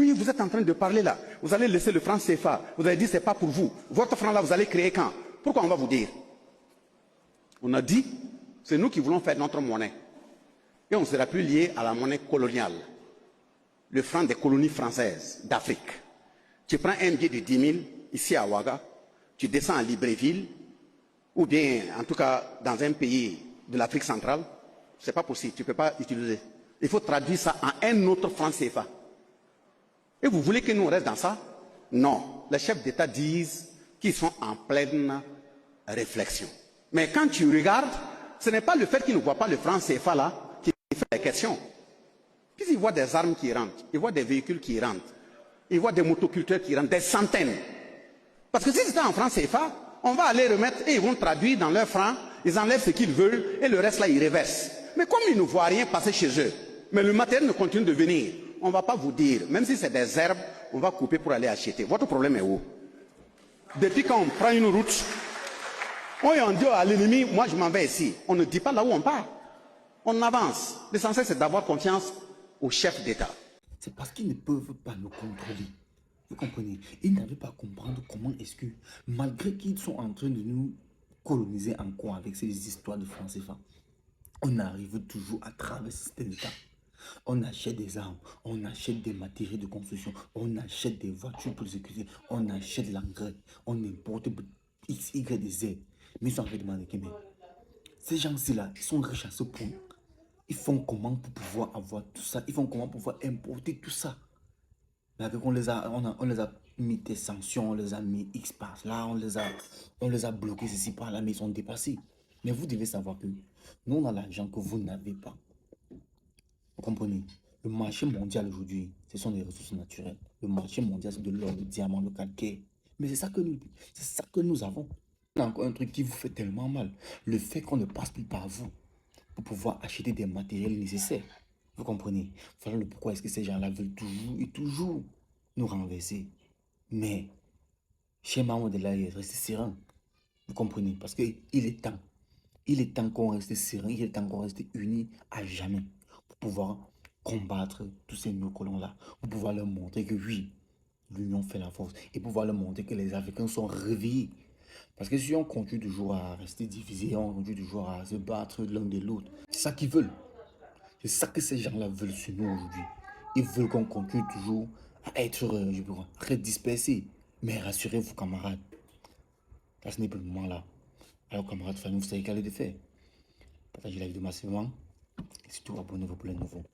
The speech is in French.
Oui, vous êtes en train de parler là. Vous allez laisser le franc CFA. Vous allez dire c'est pas pour vous. Votre franc là, vous allez créer quand? Pourquoi on va vous dire? On a dit, c'est nous qui voulons faire notre monnaie. Et on ne sera plus lié à la monnaie coloniale. Le franc des colonies françaises d'Afrique. Tu prends un billet de 10 000 ici à Ouaga, tu descends à Libreville, ou bien en tout cas dans un pays de l'Afrique centrale, c'est pas possible, tu ne peux pas utiliser. Il faut traduire ça en un autre franc CFA. Et vous voulez que nous restent dans ça? Non. Les chefs d'État disent qu'ils sont en pleine réflexion. Mais quand tu regardes, ce n'est pas le fait qu'ils ne voient pas le franc CFA là qui fait la question. Puis ils voient des armes qui rentrent, ils voient des véhicules qui rentrent, ils voient des motoculteurs qui rentrent, des centaines. Parce que si c'était en franc CFA, on va aller remettre et ils vont traduire dans leur franc, ils enlèvent ce qu'ils veulent et le reste là ils reversent. Mais comme ils ne voient rien passer chez eux, mais le matériel ne continue de venir, on ne va pas vous dire, même si c'est des herbes, on va couper pour aller acheter. Votre problème est où? Depuis quand on prend une route, on dit à l'ennemi, moi je m'en vais ici. On ne dit pas là où on part. On avance. L'essentiel c'est d'avoir confiance au chef d'État. C'est parce qu'ils ne peuvent pas nous contrôler. Vous comprenez? Ils n'arrivent pas à comprendre comment est-ce que, malgré qu'ils sont en train de nous coloniser encore avec ces histoires de francs CFA, on arrive toujours à travers ce système d'État. On achète des armes, on achète des matériaux de construction, on achète des voitures pour les sécuriser, on achète l'engrais, on importe X, Y, Z. Mais ils sont en train de demander que ces gens-ci là, ils sont riches à ce point. Ils font comment pour pouvoir avoir tout ça? Ils font comment pour pouvoir importer tout ça? Mais avec on les a mis des sanctions, on les a mis X par là, on les a bloqués ceci par là, mais ils sont dépassés. Mais vous devez savoir que nous, on a l'argent que vous n'avez pas. Vous comprenez? Le marché mondial aujourd'hui, ce sont les ressources naturelles. Le marché mondial, c'est de l'or, le diamant, le calcaire. Mais c'est ça que nous avons. Il y a encore un truc qui vous fait tellement mal. Le fait qu'on ne passe plus par vous pour pouvoir acheter des matériels nécessaires. Vous comprenez? Voilà le pourquoi est-ce que ces gens-là veulent toujours et toujours nous renverser. Mais, chez Mahmoud là, il reste serein. Vous comprenez? Parce qu'il est temps. Il est temps qu'on reste serein, il est temps qu'on reste unis à jamais pour pouvoir combattre tous ces néocolons-là, pour pouvoir leur montrer que oui, l'union fait la force et pouvoir leur montrer que les Africains sont réveillés. Parce que si on continue toujours à rester divisés, on continue toujours à se battre l'un de l'autre, c'est ça qu'ils veulent. C'est ça que ces gens-là veulent sur nous aujourd'hui. Ils veulent qu'on continue toujours à être, très dispersés. Mais rassurez-vous, camarades, là, ce n'est plus le moment là. Alors, camarades, vous savez qu'elle est de faire. Partagez la vidéo massivement. Et surtout, abonnez-vous pour les nouveaux.